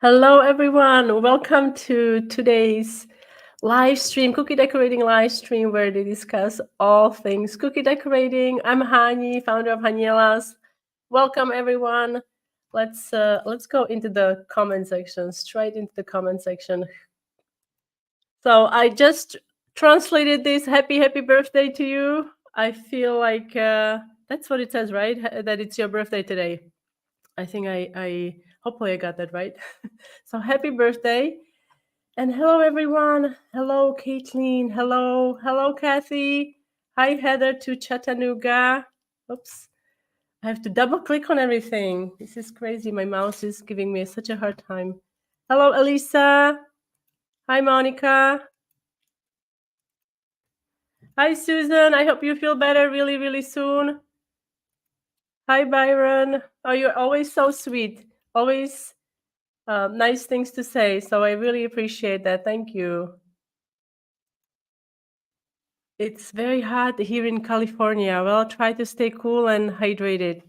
Hello, everyone. Welcome to today's live stream, cookie decorating live stream, where they discuss all things cookie decorating. I'm Hani, founder of Hanielas. Welcome, everyone. Let's go into the comment section, straight into the comment section. So I just translated this. Happy birthday to you. I feel like that's what it says, right? That it's your birthday today. I think I hopefully I got that right. So happy birthday. And hello, everyone. Hello, Caitlin. Hello, Kathy. Hi, Heather to Chattanooga. Oops. I have to double click on everything. This is crazy. My mouse is giving me such a hard time. Hello, Elisa. Hi, Monica. Hi, Susan. I hope you feel better really soon. Hi, Byron. Oh, you're always so sweet. Always nice things to say. So I really appreciate that. Thank you. It's very hot here in California. Well, try to stay cool and hydrated.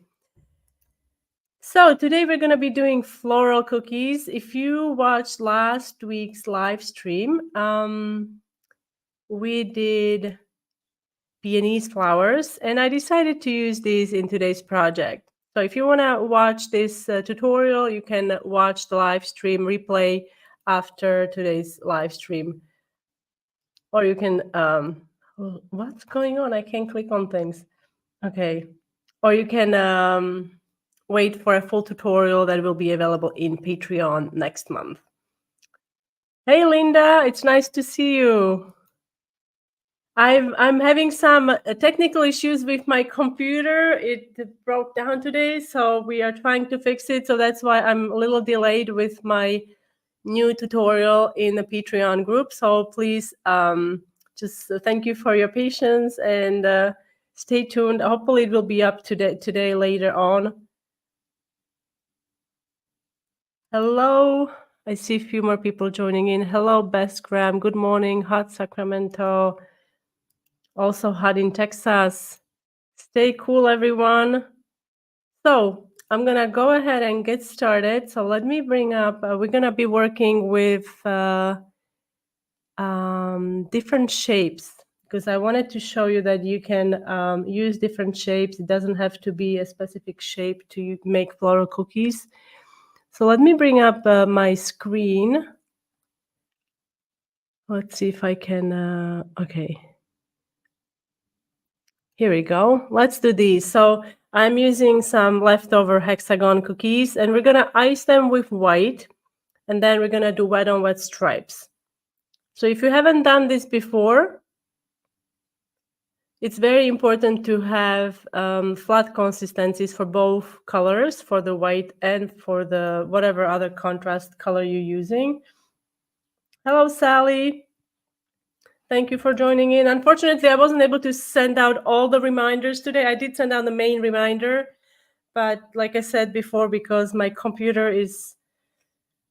So today we're going to be doing floral cookies. If you watched last week's live stream, we did Peonies flowers, and I decided to use these in today's project. So if you want to watch this tutorial, you can watch the live stream replay after today's live stream. Or you can, what's going on? I can't click on things. Okay. Or you can wait for a full tutorial that will be available in Patreon next month. Hey, Linda, it's nice to see you. I'm having some technical issues with my computer. It broke down today, so we are trying to fix it. So that's why I'm a little delayed with my new tutorial in the Patreon group. So please just thank you for your patience and stay tuned. Hopefully it will be up today later on. Hello. I see a few more people joining in. Hello, Best Graham. Good morning. Hot Sacramento. Also hot in Texas. Stay cool, everyone. So I'm going to go ahead and get started. So let me bring up, we're going to be working with different shapes because I wanted to show you that you can use different shapes. It doesn't have to be a specific shape to make floral cookies. So let me bring up my screen. Let's see if I can, okay. Here we go. Let's do these. So I'm using some leftover hexagon cookies and we're gonna ice them with white and then we're gonna do wet on wet stripes. So if you haven't done this before, it's very important to have flat consistencies for both colors, for the white and for the whatever other contrast color you're using. Hello, Sally. Thank you for joining in. Unfortunately, I wasn't able to send out all the reminders today. I did send out the main reminder, but like I said before, because my computer is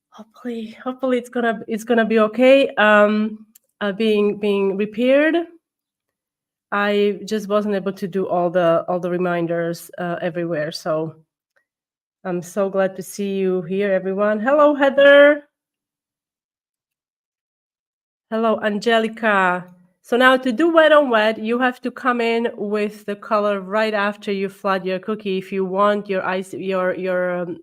hopefully it's gonna be okay. Being repaired. I just wasn't able to do all the reminders everywhere. So I'm so glad to see you here, everyone. Hello, Heather. Hello, Angelica. So now to do wet on wet, you have to come in with the color right after you flood your cookie. If you want your ice, in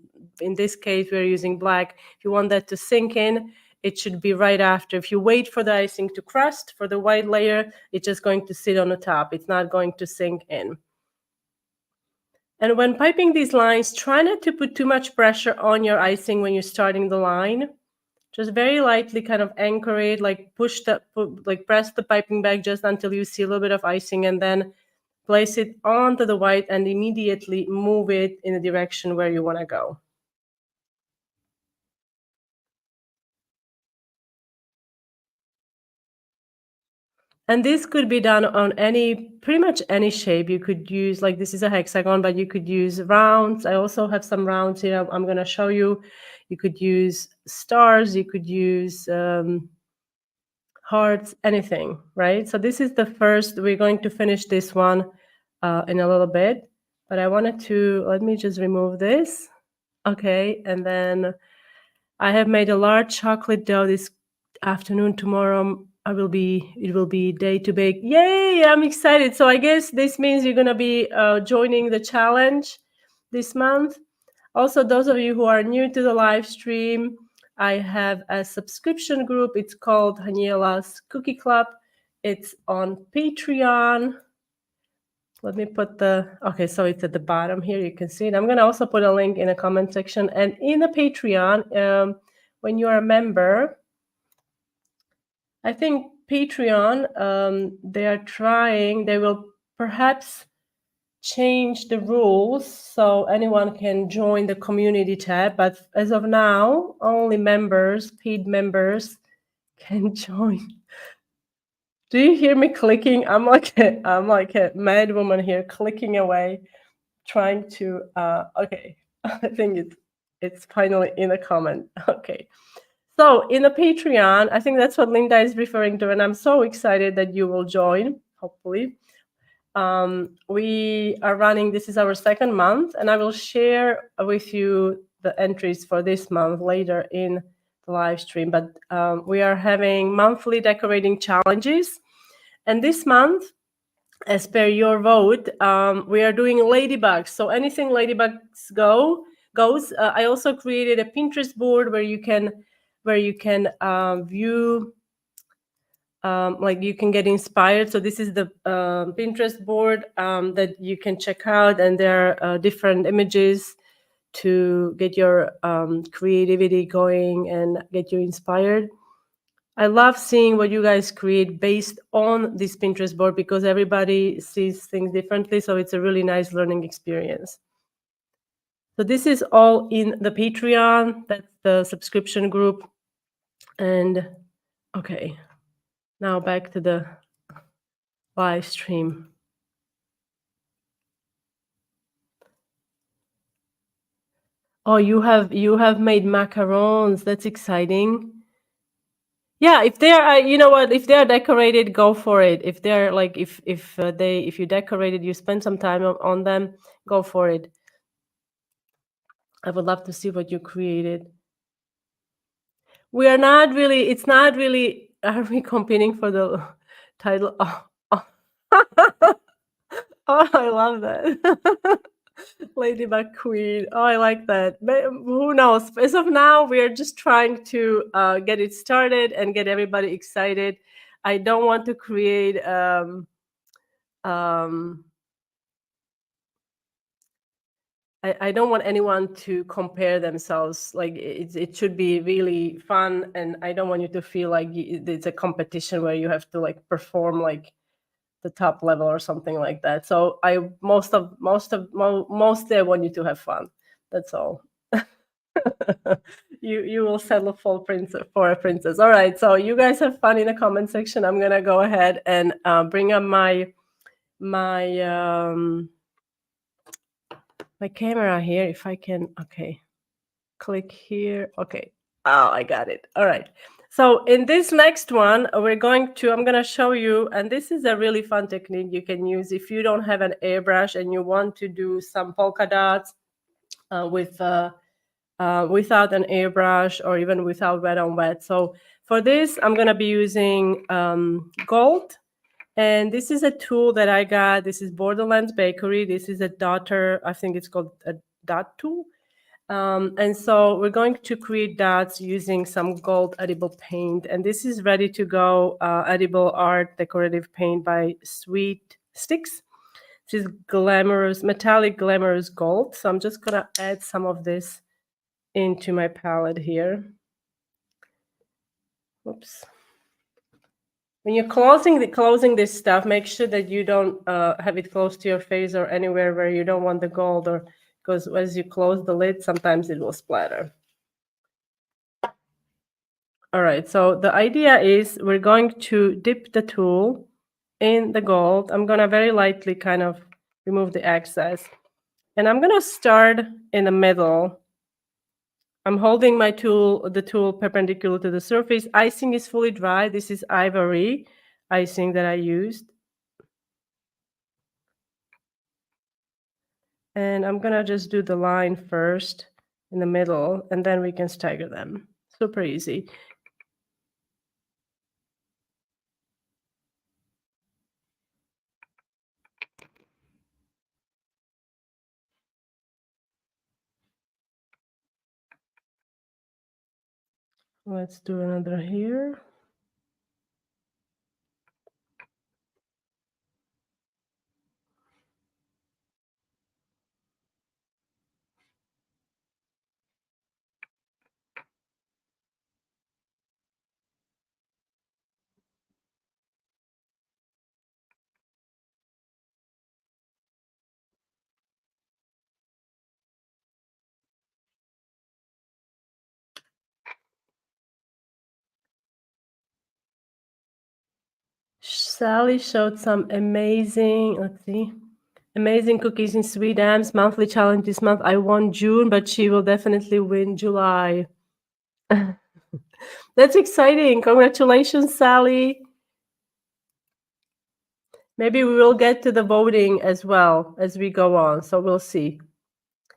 this case, we're using black. If you want that to sink in, it should be right after. If you wait for the icing to crust for the white layer, it's just going to sit on the top. It's not going to sink in. And when piping these lines, try not to put too much pressure on your icing when you're starting the line. Just very lightly kind of anchor it, like press the piping bag just until you see a little bit of icing and then place it onto the white and immediately move it in the direction where you want to go. And this could be done on pretty much any shape. You could use, like this is a hexagon, but you could use rounds. I also have some rounds here I'm going to show you. You could use stars, you could use hearts, anything, right? So this is the first. We're going to finish this one in a little bit, but I wanted to, let me just remove this. Okay, and then I have made a large chocolate dough this afternoon. Tomorrow it will be day to bake. Yay! I'm excited. So I guess this means you're gonna be joining the challenge this month. Also, those of you who are new to the live stream, I have a subscription group. It's called Haniela's Cookie Club. It's on Patreon. Let me put okay, so it's at the bottom here. You can see it. I'm going to also put a link in the comment section. And in the Patreon, when you are a member, I think Patreon, they will perhaps change the rules so anyone can join the community tab. But as of now, only members, paid members, can join. Do you hear me clicking? I'm like a mad woman here, clicking away, trying to. Okay, I think it's finally in a comment. Okay, so in the Patreon, I think that's what Linda is referring to, and I'm so excited that you will join. Hopefully, we are running. This is our second month, and I will share with you the entries for this month later in the live stream. But we are having monthly decorating challenges. And this month, as per your vote, we are doing ladybugs. So anything ladybugs goes. I also created a Pinterest board where you can view, like you can get inspired. So this is the Pinterest board that you can check out, and there are different images to get your creativity going and get you inspired. I love seeing what you guys create based on this Pinterest board because everybody sees things differently. So it's a really nice learning experience. So this is all in the Patreon. That's the subscription group. And okay, now back to the live stream. Oh, you have made macarons. That's exciting. Yeah, if they're, you know what, if they're decorated, go for it. If they're like, if you decorated, you spend some time on them, go for it. I would love to see what you created. We are not really. It's not really. Are we competing for the title? Oh, oh. Oh, I love that. Ladybug Queen. Oh, I like that. But who knows? As of now, we are just trying to get it started and get everybody excited. I don't want to create I don't want anyone to compare themselves. Like it should be really fun, and I don't want you to feel like it's a competition where you have to like perform like the top level or something like that. So I mostly I want you to have fun. That's all. You will settle for a princess. All right. So you guys have fun in the comment section. I'm gonna go ahead and bring up my camera here if I can. Okay, click here. Okay. Oh, I got it. All right. So in this next one, I'm going to show you, and this is a really fun technique you can use if you don't have an airbrush and you want to do some polka dots without an airbrush or even without wet on wet. So for this, I'm going to be using gold. And this is a tool that I got. This is Borderlands Bakery. This is a dotter. I think it's called a dot tool. And so we're going to create dots using some gold edible paint. And this is ready to go edible art decorative paint by Sweet Sticks. This is glamorous, metallic glamorous gold. So I'm just going to add some of this into my palette here. Oops. When you're closing this stuff, make sure that you don't have it close to your face or anywhere where you don't want the gold, or because as you close the lid, sometimes it will splatter. All right, so the idea is we're going to dip the tool in the gold. I'm going to very lightly kind of remove the excess. And I'm going to start in the middle. I'm holding the tool perpendicular to the surface. Icing is fully dry. This is ivory icing that I used. And I'm going to just do the line first in the middle, and then we can stagger them. Super easy. Let's do another here. Sally showed some amazing, let's see, amazing cookies in Sweet Am's monthly challenge this month. I won June, but she will definitely win July. That's exciting. Congratulations, Sally. Maybe we will get to the voting as well as we go on, so we'll see.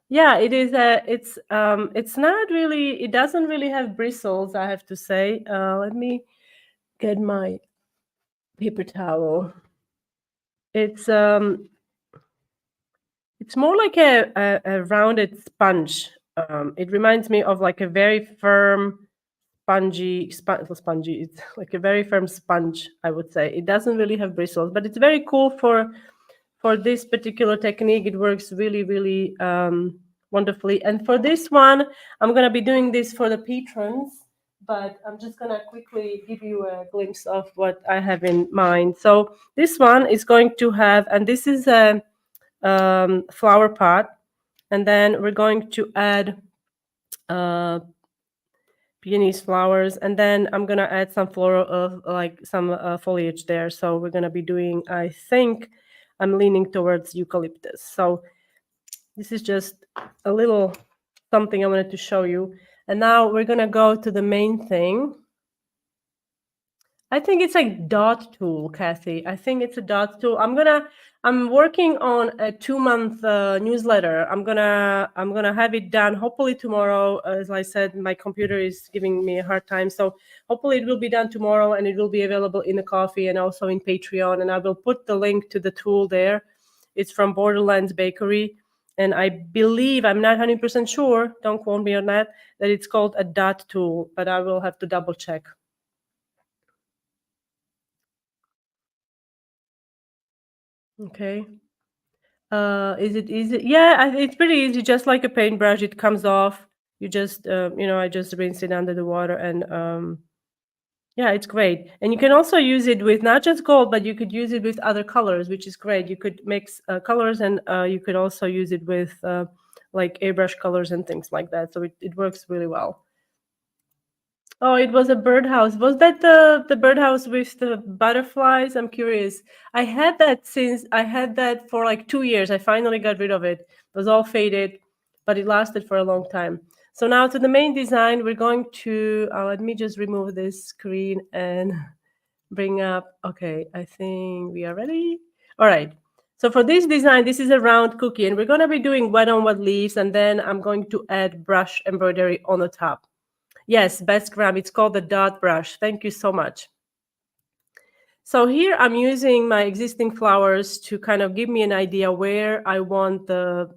Yeah, it is it's not really, it doesn't really have bristles, I have to say. Let me get my paper towel. It's more like a rounded sponge. It reminds me of like a very firm spongy. It's like a very firm sponge, I would say. It doesn't really have bristles, but it's very cool for this particular technique. It works really, really wonderfully. And for this one, I'm gonna be doing this for the patrons, but I'm just gonna quickly give you a glimpse of what I have in mind. So this one is going to have, and this is a flower pot, and then we're going to add peonies flowers, and then I'm gonna add some floral like some foliage there. So we're gonna be doing, I think I'm leaning towards eucalyptus. So this is just a little something I wanted to show you. And now we're gonna go to the main thing. I think it's like dot tool, Kathy. I think it's a dot tool. I'm working on a 2-month newsletter. I'm gonna have it done hopefully tomorrow. As I said, my computer is giving me a hard time, so hopefully it will be done tomorrow, and it will be available in the coffee and also in Patreon. And I will put the link to the tool there. It's from Borderlands Bakery, and I believe, I'm not 100% sure, don't quote me on that it's called a dot tool, but I will have to double check. Okay. Is it easy? Yeah, it's pretty easy. Just like a paintbrush, it comes off. You just, I just rinse it under the water, and yeah, it's great. And you can also use it with not just gold, but you could use it with other colors, which is great. You could mix colors, and you could also use it with like airbrush colors and things like that. So it works really well. Oh, it was a birdhouse. Was that the birdhouse with the butterflies? I'm curious. I had that for like 2 years. I finally got rid of it. It was all faded, but it lasted for a long time. So now to the main design, we're going to let me just remove this screen and bring up. Okay, I think we are ready. All right. So for this design, this is a round cookie, and we're going to be doing wet on wet leaves, and then I'm going to add brush embroidery on the top. Yes, best gram. It's called the dot brush. Thank you so much. So here I'm using my existing flowers to kind of give me an idea where I want the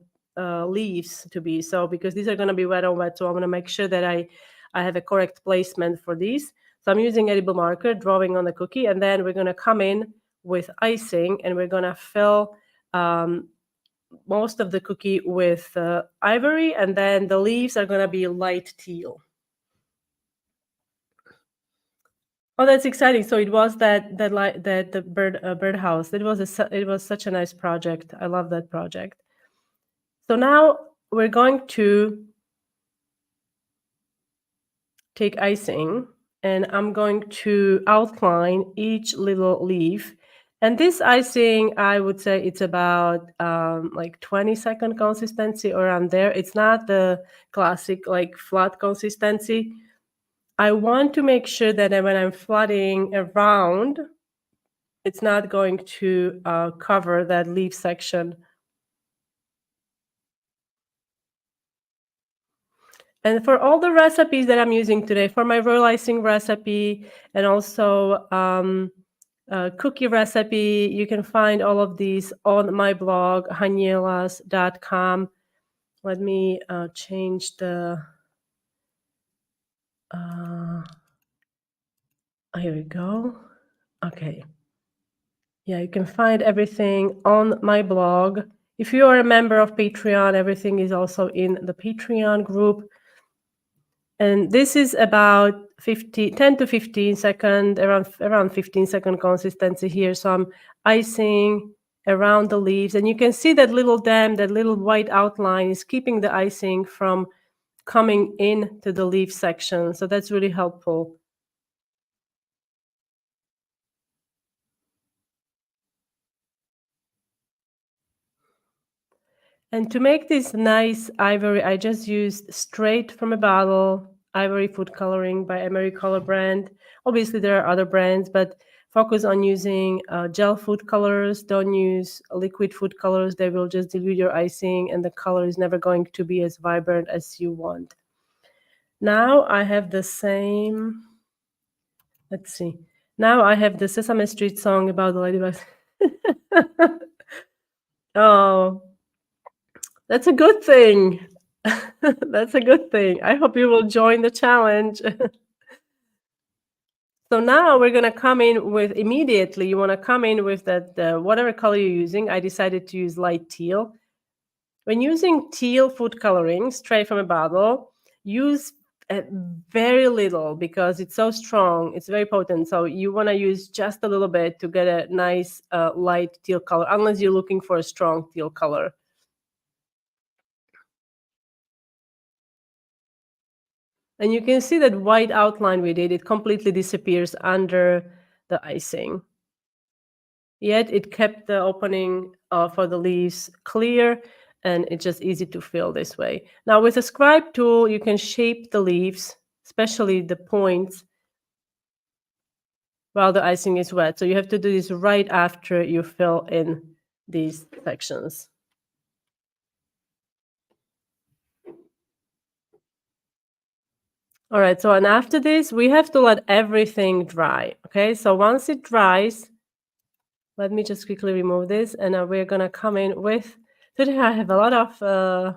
leaves to be. So because these are going to be wet on wet, so I'm going to make sure that I have a correct placement for these. So I'm using edible marker, drawing on the cookie, and then we're going to come in with icing, and we're going to fill most of the cookie with ivory, and then the leaves are going to be light teal. Oh, that's exciting! So it was that the birdhouse. It was such a nice project. I love that project. So now we're going to take icing, and I'm going to outline each little leaf. And this icing, I would say it's about like 20-second consistency around there. It's not the classic like flat consistency. I want to make sure that when I'm flooding around, it's not going to cover that leaf section. And for all the recipes that I'm using today, for my royal icing recipe and also cookie recipe, you can find all of these on my blog, hanielas.com. Let me change the, here we go. Okay. Yeah, you can find everything on my blog. If you are a member of Patreon, everything is also in the Patreon group. And this is about 10 to 15 second, around 15-second consistency here. So I'm icing around the leaves. And you can see that little dam, that little white outline is keeping the icing from coming into the leaf section. So that's really helpful. And to make this nice ivory, I just used straight from a bottle ivory food coloring by Emery Color brand. Obviously, there are other brands, but focus on using gel food colors. Don't use liquid food colors. They will just dilute your icing, and the color is never going to be as vibrant as you want. Now I have the same. Let's see. Now I have the Sesame Street song about the ladybugs. Oh. That's a good thing. That's a good thing. I hope you will join the challenge. So now we're going to come in with immediately. You want to come in with that whatever color you're using. I decided to use light teal. When using teal food coloring straight from a bottle, use very little because it's so strong. It's very potent. So you want to use just a little bit to get a nice light teal color, unless you're looking for a strong teal color. And you can see that white outline we did, it completely disappears under the icing. Yet it kept the opening for the leaves clear, and it's just easy to fill this way. Now with a scribe tool, you can shape the leaves, especially the points, while the icing is wet. So you have to do this right after you fill in these sections. All right, so and after this, we have to let everything dry. Okay, so once it dries, let me just quickly remove this, and we're gonna come in with, today I have a lot of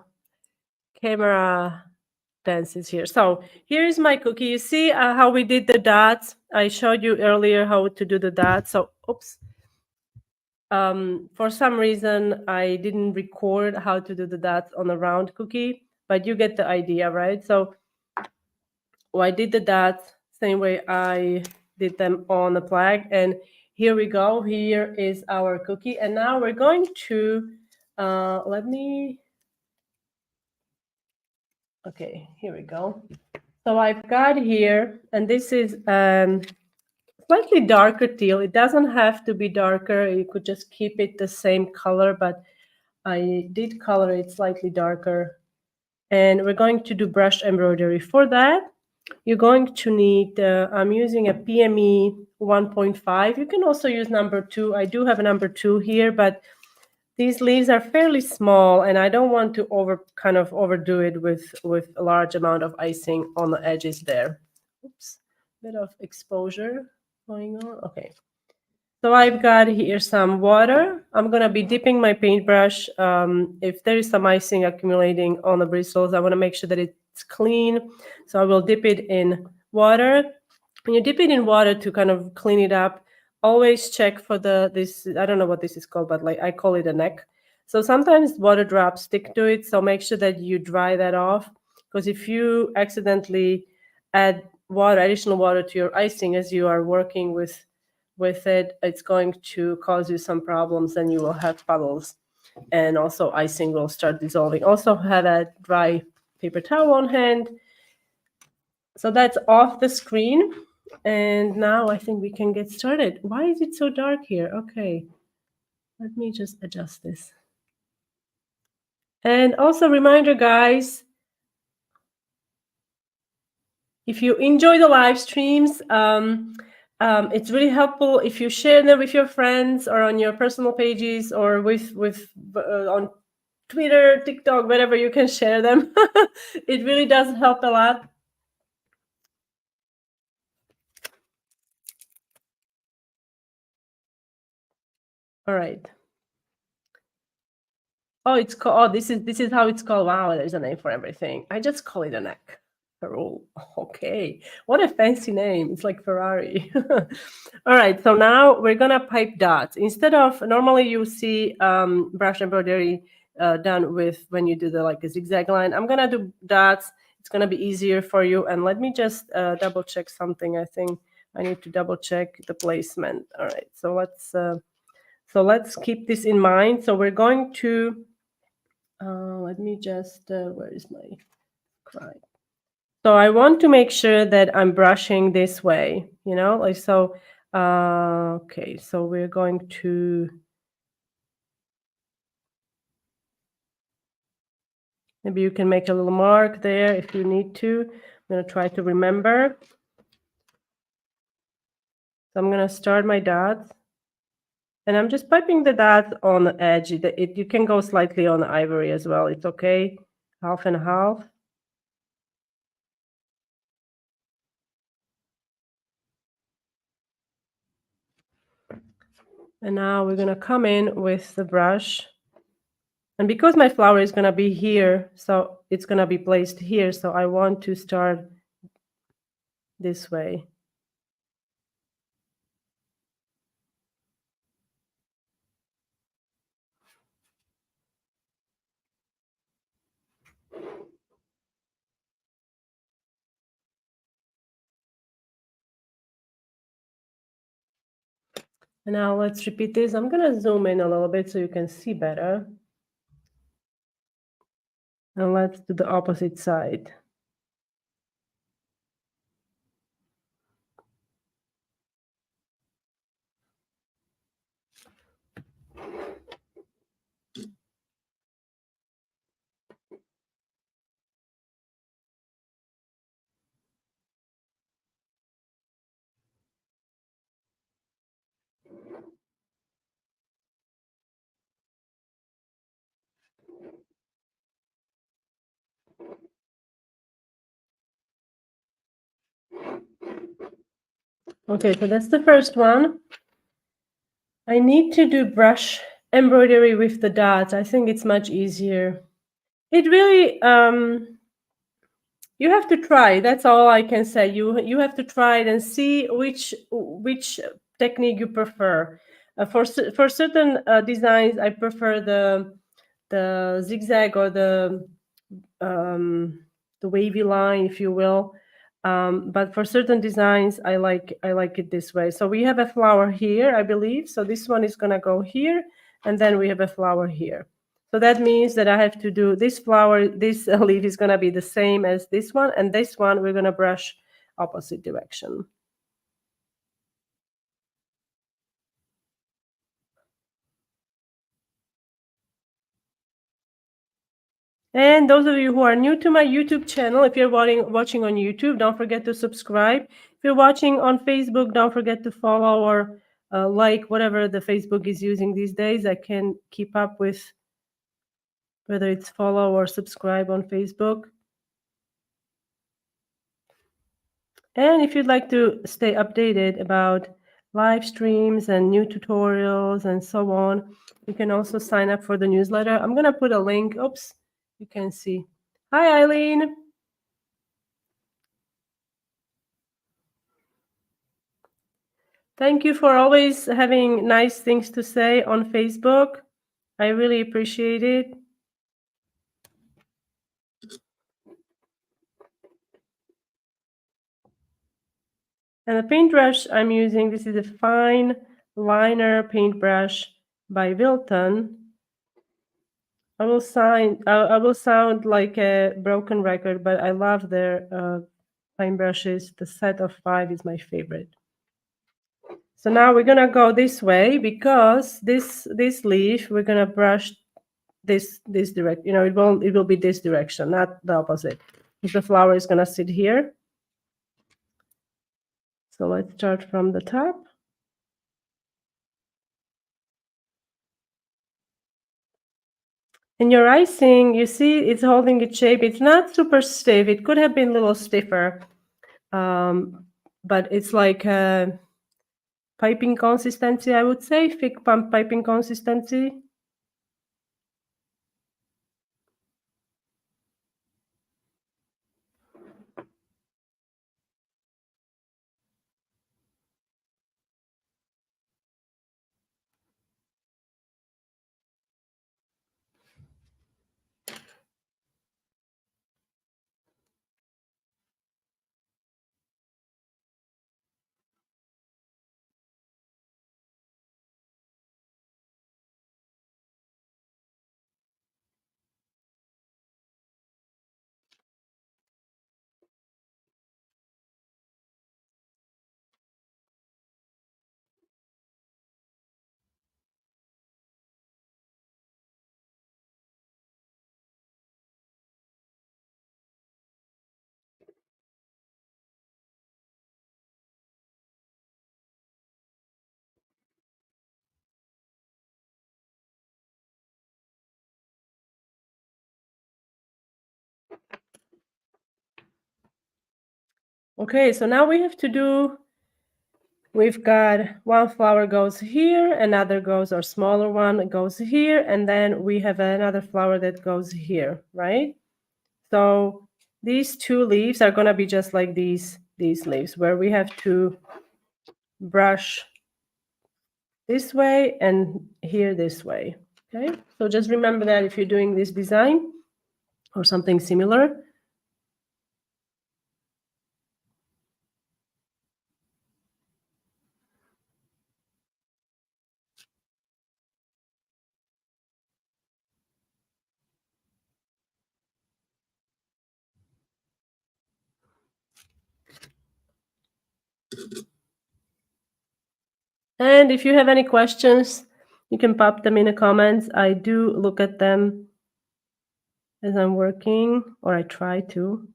camera dances here. So here is my cookie. You see how we did the dots? I showed you earlier how to do the dots. So, oops. For some reason, I didn't record how to do the dots on a round cookie, but you get the idea, right? So I did the dots same way I did them on the flag, and here we go. Here is our cookie, and now we're going to okay, here we go. So I've got here, and this is slightly darker teal. It doesn't have to be darker. You could just keep it the same color, but I did color it slightly darker. And we're going to do brush embroidery. For that, you're going to need, I'm using a PME 1.5. You can also use number 2. I do have a number 2 here, but these leaves are fairly small, and I don't want to overdo it with a large amount of icing on the edges there. Oops, bit of exposure going on. Okay. So I've got here some water. I'm going to be dipping my paintbrush. If there is some icing accumulating on the bristles, I want to make sure that it's clean. So I will dip it in water. When you dip it in water to kind of clean it up, always check for this, I don't know what this is called, but like I call it a neck. So sometimes water drops stick to it. So make sure that you dry that off, because if you accidentally add additional water to your icing as you are working with it, it's going to cause you some problems, and you will have puddles, and also icing will start dissolving. Also have a dry paper towel on hand. So that's off the screen, and now I think we can get started. Why is it so dark here? Okay, let me just adjust this. And also reminder, guys, if you enjoy the live streams, it's really helpful if you share them with your friends or on your personal pages or on Twitter, TikTok, wherever you can share them. It really does help a lot. All right. Oh, it's called. Oh, this is how it's called. Wow, there's a name for everything. I just call it a neck. Floral. Okay. What a fancy name. It's like Ferrari. All right. So now we're gonna pipe dots. Instead of normally you see brush embroidery done with when you do the like a zigzag line. I'm gonna do dots. It's gonna be easier for you. And let me just double check something. I think I need to double check the placement. All right. So let's keep this in mind. So we're going to let me just, where is my cry? So I want to make sure that I'm brushing this way, like so. Okay, so we're going to, maybe you can make a little mark there if you need to. I'm going to try to remember. So I'm going to start my dots. And I'm just piping the dots on the edge. You can go slightly on the ivory as well. It's okay. Half and half. And now we're going to come in with the brush. And because my flower is going to be here, so it's going to be placed here. So I want to start this way. And now let's repeat this. I'm going to zoom in a little bit so you can see better. And let's do the opposite side. Okay, so that's the first one. I need to do brush embroidery with the dots. I think it's much easier. It really, you have to try. That's all I can say. You have to try it and see which technique you prefer. For certain designs, I prefer the zigzag or the wavy line, if you will. But for certain designs, I like it this way. So we have a flower here, I believe. So this one is gonna go here, and then we have a flower here. So that means that I have to do this flower. This leaf is gonna be the same as this one, and this one we're gonna brush opposite direction. And those of you who are new to my YouTube channel, if you're watching on YouTube, don't forget to subscribe. If you're watching on Facebook, don't forget to follow or like whatever the Facebook is using these days. I can keep up with whether it's follow or subscribe on Facebook. And if you'd like to stay updated about live streams and new tutorials and so on, you can also sign up for the newsletter. I'm going to put a link. Oops, you can see. Hi, Eileen. Thank you for always having nice things to say on Facebook. I really appreciate it. And the paintbrush I'm using, this is a fine liner paintbrush by Wilton. I will sound like a broken record, but I love their paintbrushes. The set of 5 is my favorite. So now we're gonna go this way because this leaf we're gonna brush this direct. It will be this direction, not the opposite. If the flower is gonna sit here. So let's start from the top. And your icing, you see it's holding its shape. It's not super stiff. It could have been a little stiffer, but it's like a piping consistency, I would say, thick pump piping consistency. Okay, so now we have to do, we've got one flower goes here, another goes, or smaller one goes here, and then we have another flower that goes here, right? So these two leaves are going to be just like these leaves, where we have to brush this way and here this way. Okay, so just remember that if you're doing this design or something similar. And if you have any questions, you can pop them in the comments. I do look at them as I'm working, or I try to.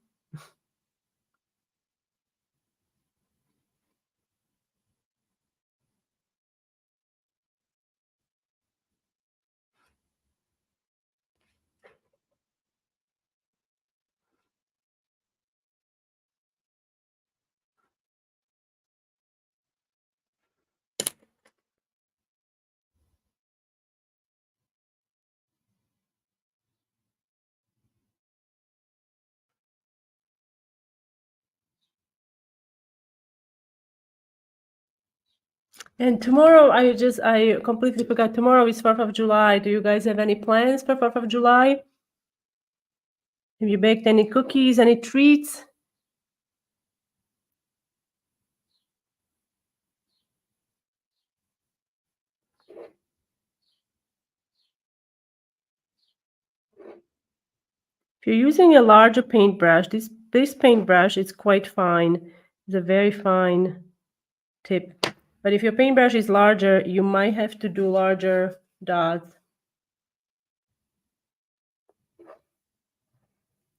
And tomorrow, I completely forgot. Tomorrow is 4th of July. Do you guys have any plans for 4th of July? Have you baked any cookies, any treats? If you're using a larger paintbrush, this paintbrush is quite fine. It's a very fine tip. But if your paintbrush is larger, you might have to do larger dots.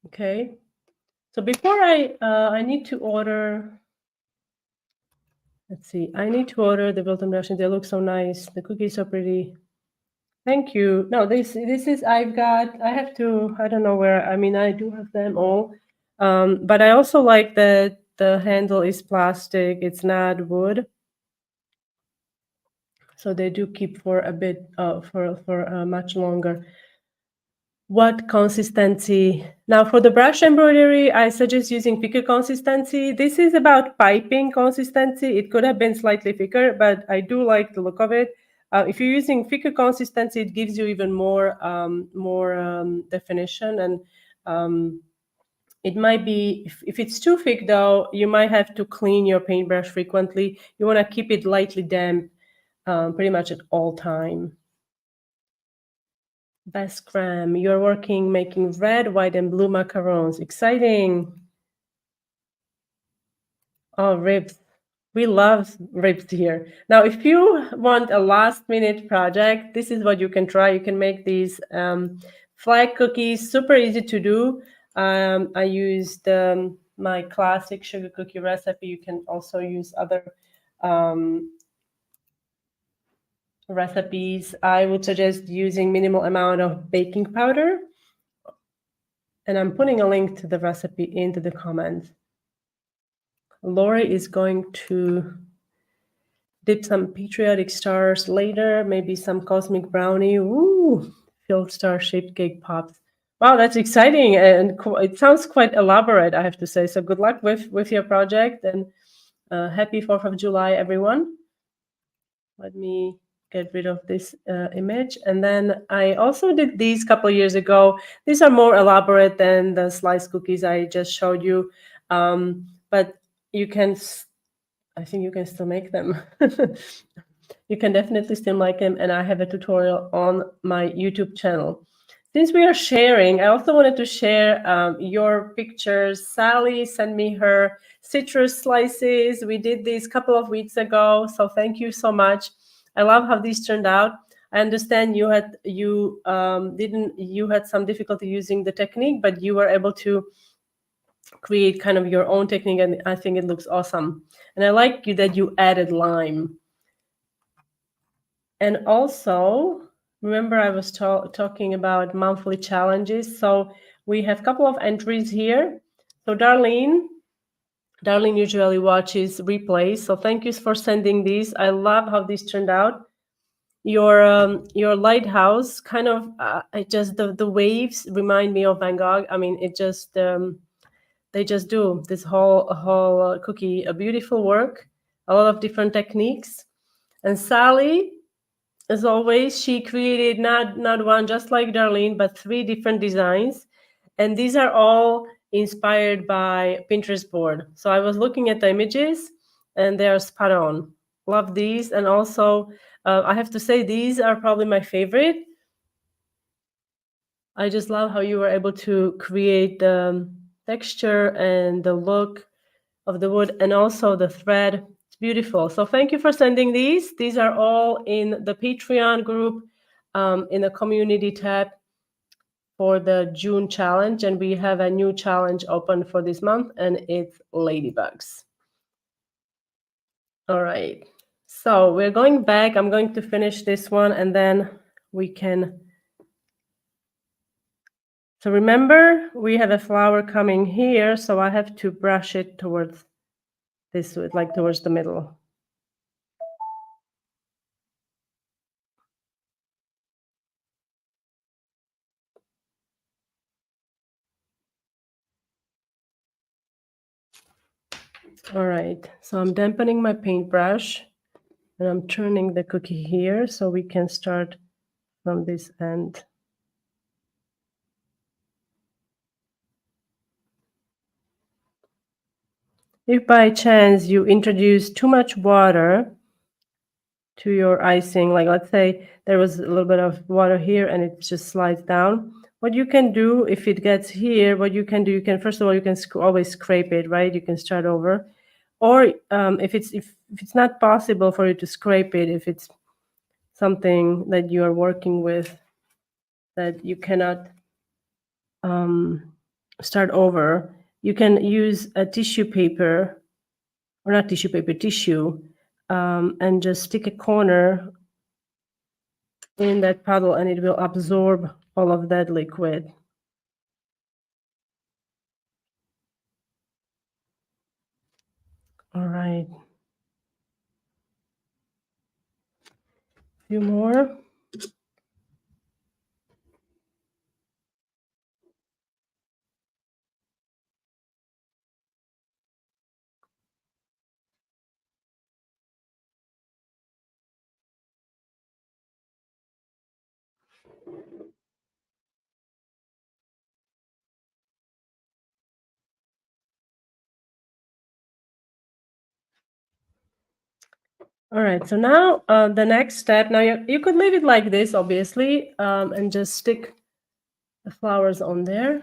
Okay. So before I need to order. Let's see. I need to order the Wilton brushes. They look so nice. The cookies are pretty. Thank you. No, this is I have to, I don't know where, I mean, I do have them all. But I also like that the handle is plastic. It's not wood. So they do keep for a bit, for much longer. What consistency? Now for the brush embroidery, I suggest using thicker consistency. This is about piping consistency. It could have been slightly thicker, but I do like the look of it. If you're using thicker consistency, it gives you even more definition, and it might be, if it's too thick though, you might have to clean your paintbrush frequently. You want to keep it lightly damp pretty much at all time. Best Cram, you're working making red, white, and blue macarons. Exciting. Oh, ribs. We love ribs here. Now, if you want a last minute project, this is what you can try. You can make these flag cookies, super easy to do. I used my classic sugar cookie recipe. You can also use other recipes, I would suggest using minimal amount of baking powder. And I'm putting a link to the recipe into the comments. Lori is going to dip some patriotic stars later, maybe some cosmic brownie. Ooh, filled star shaped cake pops. Wow, that's exciting, and it sounds quite elaborate, I have to say. So good luck with your project, and happy 4th of July, everyone. Let me get rid of this image. And then I also did these a couple of years ago. These are more elaborate than the slice cookies I just showed you, but you can. I think you can still make them. You can definitely still make them, and I have a tutorial on my YouTube channel. Since we are sharing, I also wanted to share your pictures. Sally sent me her citrus slices. We did these a couple of weeks ago, so thank you so much. I love how these turned out. I understand you had some difficulty using the technique, but you were able to create kind of your own technique, and I think it looks awesome. And I like that you added lime. And also, remember I was talking about monthly challenges. So we have a couple of entries here. So Darlene usually watches replays. So thank you for sending these. I love how these turned out. Your lighthouse kind of it just the waves remind me of Van Gogh. I mean, it just they just do this whole cookie a beautiful work, a lot of different techniques. And Sally, as always, she created not one, just like Darlene, but 3 different designs. And these are all inspired by Pinterest board. So I was looking at the images and they are spot on. Love these. And also, I have to say, these are probably my favorite. I just love how you were able to create the texture and the look of the wood and also the thread. It's beautiful. So thank you for sending these. These are all in the Patreon group, in the community tab for the June challenge. And we have a new challenge open for this month, and it's ladybugs. All right. So we're going back. I'm going to finish this one, and then we can. So remember, we have a flower coming here, so I have to brush it towards this, like towards the middle. All right, so I'm dampening my paintbrush and I'm turning the cookie here so we can start from this end. If by chance you introduce too much water to your icing, like let's say there was a little bit of water here and it just slides down, what you can do if it gets here, what you can do, you can first of all, you can always scrape it, right? You can start over. Or if it's not possible for you to scrape it, if it's something that you are working with that you cannot start over, you can use a tissue paper, or not tissue paper, tissue, and just stick a corner in that puddle and it will absorb all of that liquid. All right. A few more. All right, so now the next step, now you could leave it like this, obviously, and just stick the flowers on there,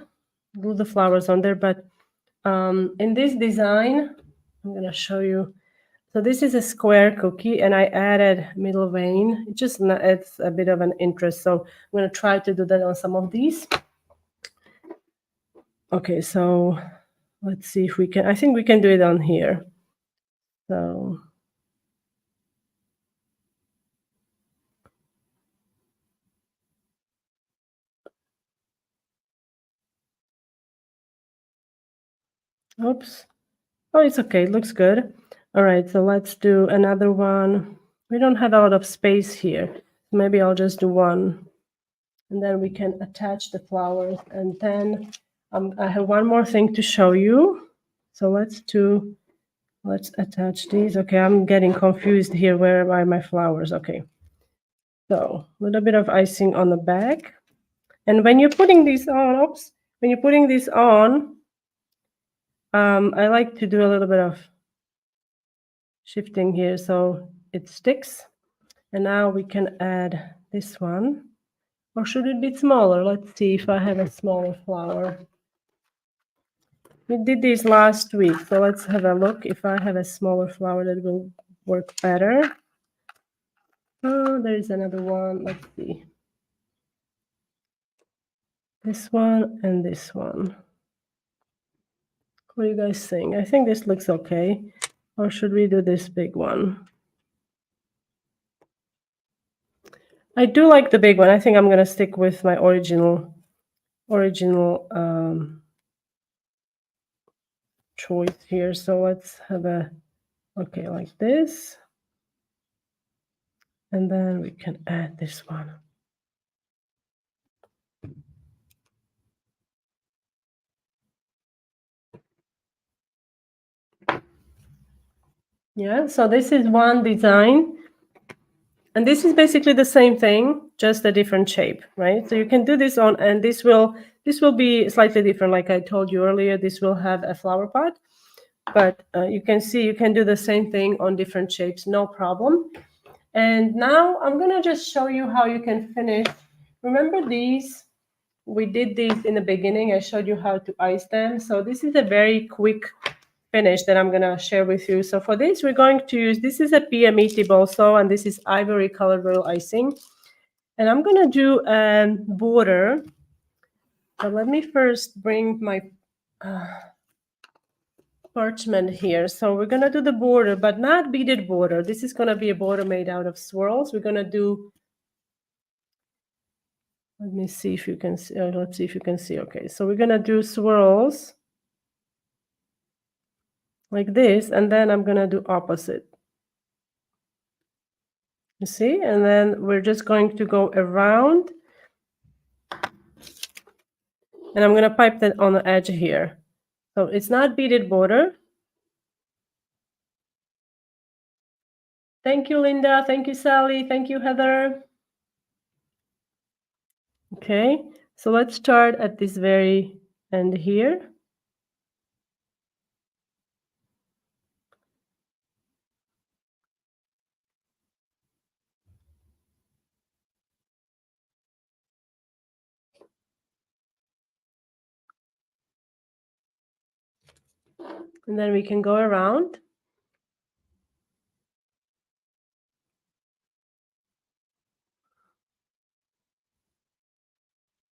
glue the flowers on there. But in this design, I'm going to show you. So this is a square cookie, and I added middle vein. It just adds a bit of an interest. So I'm going to try to do that on some of these. Okay, so let's see if we can. I think we can do it on here. So Oops. Oh, it's okay. It looks good. All right, so let's do another one. We don't have a lot of space here. Maybe I'll just do one. And then we can attach the flowers. And then I have one more thing to show you. So let's attach these. Okay, I'm getting confused here. Where are my flowers? Okay. So a little bit of icing on the back. And when you're putting these on, oops, when you're putting these on, I like to do a little bit of shifting here so it sticks. And now we can add this one. Or should it be smaller? Let's see if I have a smaller flower. We did this last week, so let's have a look. If I have a smaller flower, that will work better. Oh, there is another one. Let's see. This one and this one. What do you guys think? I think this looks okay. Or should we do this big one? I do like the big one. I think I'm gonna stick with my original choice here. So let's have a, okay, like this. And then we can add this one. Yeah, so this is one design. And this is basically the same thing, just a different shape, right? So you can do this on, and this will be slightly different. Like I told you earlier, this will have a flower pot, but you can see you can do the same thing on different shapes, no problem. And now I'm gonna just show you how you can finish. Remember these? We did these in the beginning. I showed you how to ice them. So this is a very quick finish that I'm going to share with you. So for this, we're going to use, this is a PMET also, and this is ivory colored royal icing. And I'm going to do a border. But let me first bring my parchment here. So we're going to do the border, but not beaded border. This is going to be a border made out of swirls. We're going to do, let me see if you can see, let's see if you can see. Okay, so we're going to do swirls like this, and then I'm going to do opposite. You see? And then we're just going to go around. And I'm going to pipe that on the edge here. So it's not beaded border. Thank you, Linda. Thank you, Sally. Thank you, Heather. Okay, so let's start at this very end here. And then we can go around.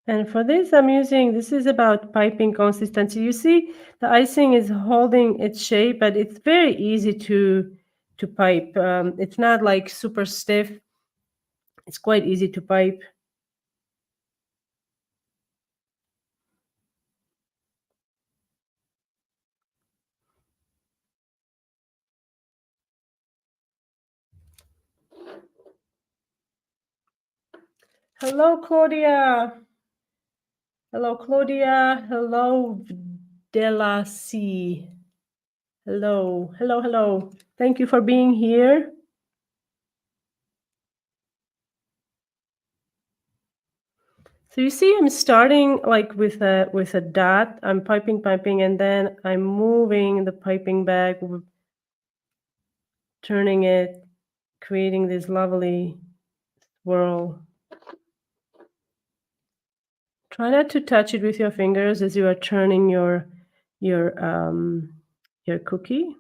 And for this, I'm using, this is about piping consistency. You see, the icing is holding its shape, but it's very easy to pipe. It's not like super stiff. It's quite easy to pipe. Hello, Claudia. Hello, Claudia. Hello, Della C. Hello, hello, hello. Thank you for being here. So you see, I'm starting like with a dot. I'm piping, and then I'm moving the piping back, turning it, creating this lovely swirl. Try not to touch it with your fingers as you are turning your cookie.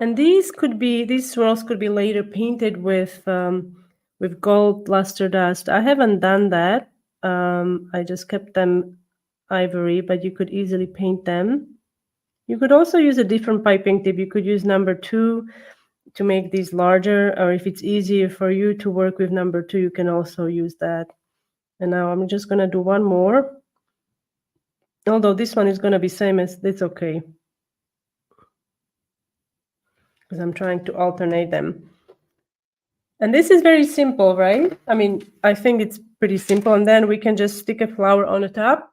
And these swirls could be later painted with gold luster dust. I haven't done that. I just kept them ivory, but you could easily paint them. You could also use a different piping tip. You could use number 2 to make these larger, or if it's easier for you to work with number 2, you can also use that. And now I'm just going to do one more. Although this one is going to be same as, it's okay. Because I'm trying to alternate them. And this is very simple, right? I mean, I think it's pretty simple. And then we can just stick a flower on the top.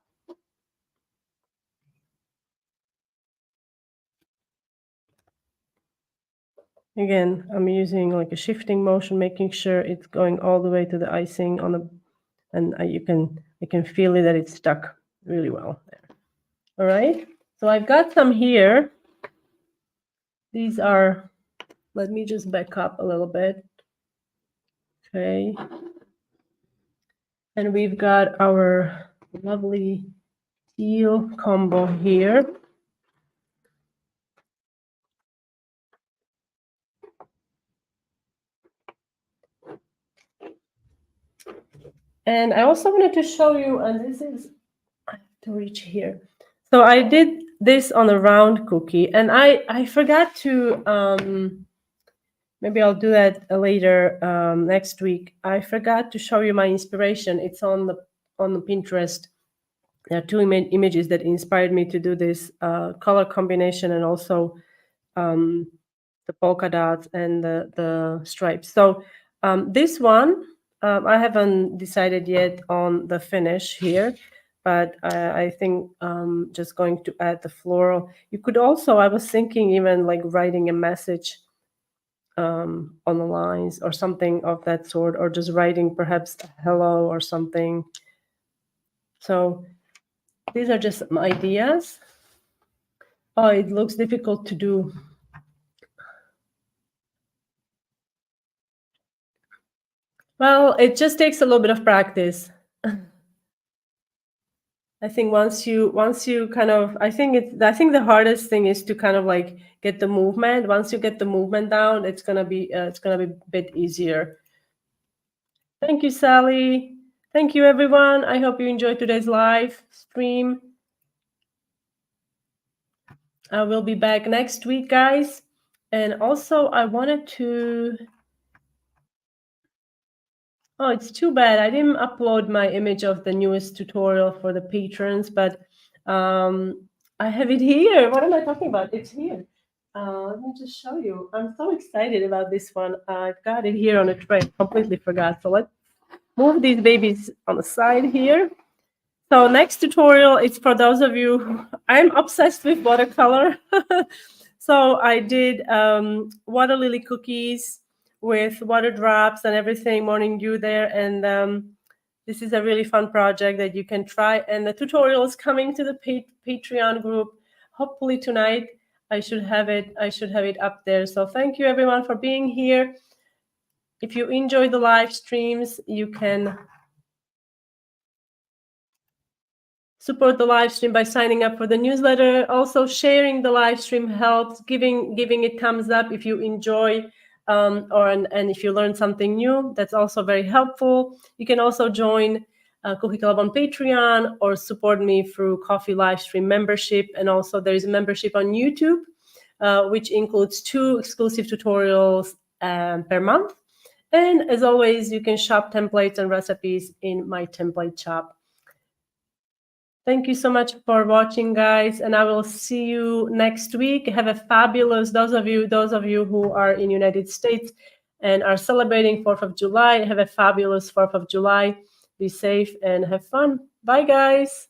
Again, I'm using like a shifting motion, making sure it's going all the way to the icing on the, and I can feel it that it's stuck really well there. All right, so I've got some here. These are, let me just back up a little bit. Okay. And we've got our lovely teal combo here. And I also wanted to show you, and this is, I have to reach here. So I did this on a round cookie, and I forgot to, maybe I'll do that later next week. I forgot to show you my inspiration. It's on the Pinterest. There are two images that inspired me to do this color combination, and also the polka dots and the stripes. So this one, I haven't decided yet on the finish here, but I think just going to add the floral. You could also, I was thinking even like writing a message on the lines or something of that sort, or just writing perhaps a hello or something. So these are just some ideas. Oh, it looks difficult to do. Well, it just takes a little bit of practice. I think once you kind of, I think the hardest thing is to kind of like get the movement. Once you get the movement down, it's gonna be a bit easier. Thank you, Sally. Thank you, everyone. I hope you enjoyed today's live stream. I will be back next week, guys. And also, I wanted to. Oh, it's too bad. I didn't upload my image of the newest tutorial for the patrons, but I have it here. What am I talking about? It's here. Let me just show you. I'm so excited about this one. I've got it here on a tray. Completely forgot. So let's move these babies on the side here. So next tutorial, it's for those of you, I'm obsessed with watercolor. So I did water lily cookies with water drops and everything, morning dew there. And this is a really fun project that you can try. And the tutorial is coming to the Patreon group. Hopefully tonight I should have it up there. So thank you everyone for being here. If you enjoy the live streams, you can support the live stream by signing up for the newsletter. Also, sharing the live stream helps. Giving it thumbs up if you enjoy, and if you learn something new, that's also very helpful. You can also join Cookie Club on Patreon or support me through Coffee live stream membership. And also, there is a membership on YouTube, which includes 2 exclusive tutorials per month. And as always, you can shop templates and recipes in my template shop. Thank you so much for watching, guys, and I will see you next week. Have a fabulous, those of you who are in United States and are celebrating 4th of July, have a fabulous 4th of July. Be safe and have fun. Bye, guys.